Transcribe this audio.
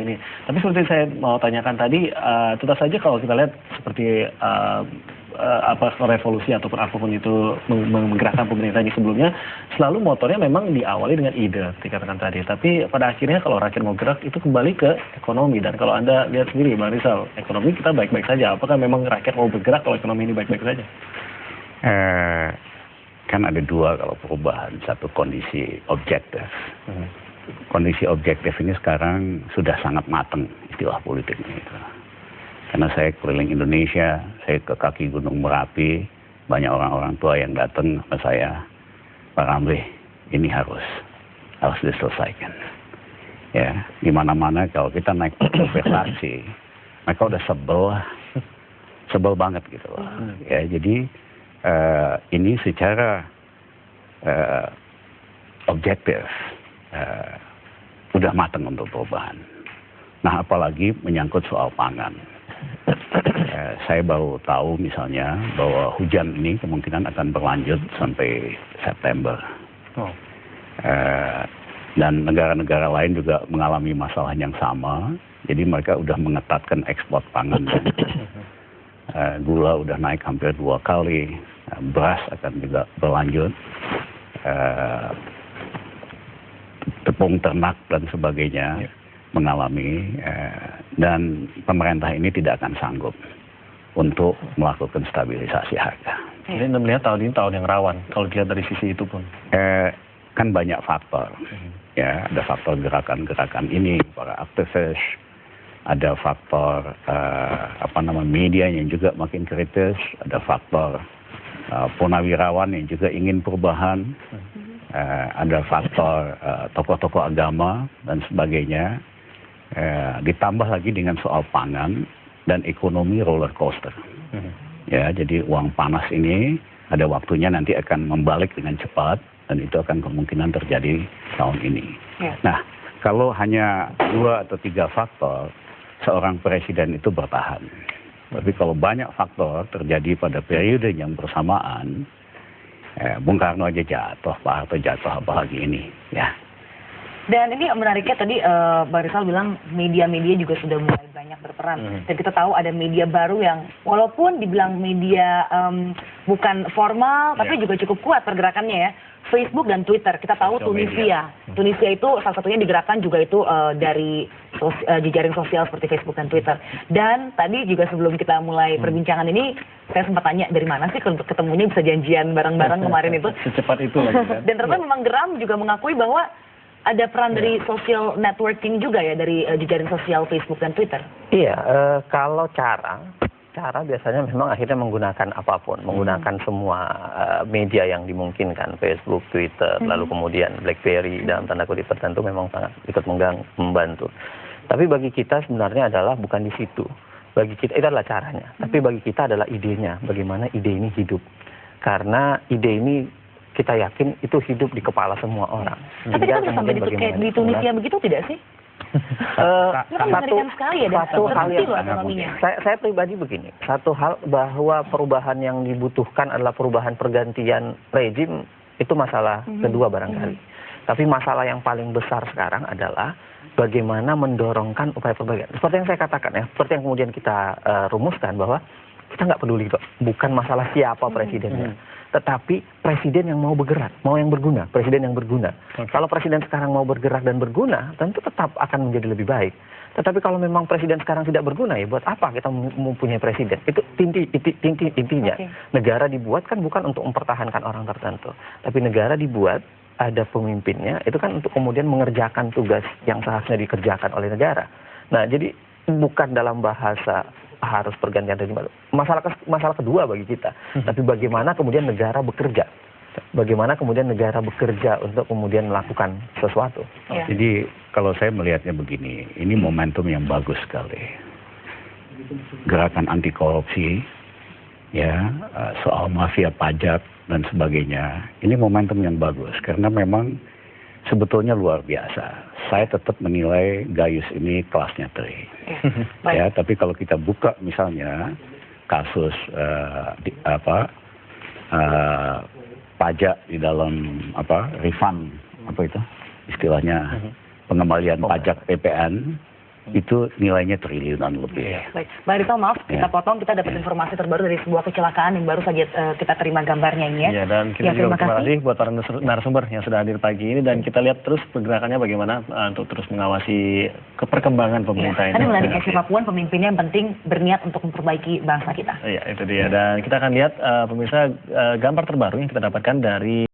ini. Tapi seperti saya mau tanyakan tadi, tetap saja kalau kita lihat seperti revolusi ataupun apapun itu menggerakkan pemerintahnya sebelumnya, selalu motornya memang diawali dengan ide, dikatakan tadi. Tapi pada akhirnya kalau rakyat mau gerak itu kembali ke ekonomi. Dan kalau Anda lihat sendiri, Bang Rizal, ekonomi kita baik-baik saja. Apakah memang rakyat mau bergerak kalau ekonomi ini baik-baik saja? Kan ada dua kalau perubahan, satu kondisi objektif. Kondisi objektif ini sekarang sudah sangat matang istilah politiknya itu. Karena saya keliling Indonesia, saya ke kaki Gunung Merapi, banyak orang-orang tua yang datang ke saya, Pak Ramli, ini harus diselesaikan. Ya, di mana-mana kalau kita naik investasi, mereka udah sebel banget gitu loh. Ya, jadi ini secara objektif udah matang untuk perubahan. Nah, apalagi menyangkut soal pangan. Saya baru tahu misalnya bahwa hujan ini kemungkinan akan berlanjut sampai September. Dan negara-negara lain juga mengalami masalah yang sama. Jadi mereka udah mengetatkan ekspor pangan. Gula udah naik hampir 2 kali. Beras akan juga berlanjut. Tepung ternak dan sebagainya mengalami. Dan pemerintah ini tidak akan sanggup untuk melakukan stabilisasi harga. Jadi Anda melihat tahun ini tahun yang rawan kalau dilihat dari sisi itu pun. Kan banyak faktor. Ya, ada faktor gerakan-gerakan ini, para aktivis, ada faktor media yang juga makin kritis, ada faktor purnawirawan yang juga ingin perubahan, ada faktor tokoh-tokoh agama dan sebagainya, ditambah lagi dengan soal pangan dan ekonomi roller coaster. Ya, jadi uang panas ini ada waktunya nanti akan membalik dengan cepat dan itu akan kemungkinan terjadi tahun ini. Nah, kalau hanya 2 atau 3 faktor, seorang presiden itu bertahan. Tapi kalau banyak faktor terjadi pada periode yang bersamaan, Bung Karno aja jatuh, Pak Harto jatuh, apalagi ini. Ya. Dan ini menariknya tadi Bang Rizal bilang media-media juga sudah mulai banyak berperan. Dan kita tahu ada media baru yang walaupun dibilang media bukan formal, tapi juga cukup kuat pergerakannya ya. Facebook dan Twitter. Kita tahu Tunisia. Tunisia itu salah satunya digerakkan juga itu dari jejaring sosial seperti Facebook dan Twitter. Dan tadi juga sebelum kita mulai perbincangan ini, saya sempat tanya dari mana sih untuk ketemunya bisa janjian bareng-bareng kemarin itu. Secepat itu lagi kan? Dan ternyata memang Geram juga mengakui bahwa ada peran dari social networking juga ya, dari jejaring sosial Facebook dan Twitter. Iya, kalau cara biasanya memang akhirnya menggunakan apapun, menggunakan semua media yang dimungkinkan, Facebook, Twitter, lalu kemudian BlackBerry dalam tanda kutip tertentu memang sangat ikut membantu. Tapi bagi kita sebenarnya adalah bukan di situ. Bagi kita itu adalah caranya, tapi bagi kita adalah idenya, bagaimana ide ini hidup. Karena ide ini kita yakin itu hidup di kepala semua orang. Tapi kita bisa sampai di Tunisia begitu tidak sih? Satu hal yang saya pribadi begini, satu hal bahwa perubahan yang dibutuhkan adalah perubahan pergantian rejim, itu masalah kedua barangkali. Tapi masalah yang paling besar sekarang adalah bagaimana mendorongkan upaya perbaikan. Seperti yang saya katakan ya, seperti yang kemudian kita rumuskan bahwa kita nggak peduli kok, bukan masalah siapa presidennya. Tetapi presiden yang mau bergerak, mau yang berguna, presiden yang berguna. Kalau presiden sekarang mau bergerak dan berguna, tentu tetap akan menjadi lebih baik. Tetapi kalau memang presiden sekarang tidak berguna, ya buat apa kita mempunyai presiden? Itu intinya. Negara dibuat kan bukan untuk mempertahankan orang tertentu. Tapi negara dibuat, ada pemimpinnya, itu kan untuk kemudian mengerjakan tugas yang seharusnya dikerjakan oleh negara. Nah, jadi bukan dalam bahasa harus pergantian rejim. Masalah kedua bagi kita. Tapi bagaimana kemudian negara bekerja? Bagaimana kemudian negara bekerja untuk kemudian melakukan sesuatu? Jadi kalau saya melihatnya begini, ini momentum yang bagus sekali. Gerakan anti korupsi, ya, soal mafia pajak dan sebagainya. Ini momentum yang bagus karena memang sebetulnya luar biasa. Saya tetap menilai Gayus ini kelasnya 3. Ya, tapi kalau kita buka misalnya kasus pajak di dalam refund itu istilahnya pengembalian pajak PPN itu nilainya triliunan lebih. Baik, Mbak Rizal, maaf kita potong, kita dapat informasi terbaru dari sebuah kecelakaan yang baru saja kita terima gambarnya ini ya. Iya, dan kita juga terima kasih buat para narasumber yang sudah hadir pagi ini, dan kita lihat terus pergerakannya bagaimana untuk terus mengawasi perkembangan pemerintah ini. Tadi menariknya siapapun pemimpinnya yang penting berniat untuk memperbaiki bangsa kita. Iya, itu dia. Dan kita akan lihat pemirsa gambar terbaru yang kita dapatkan dari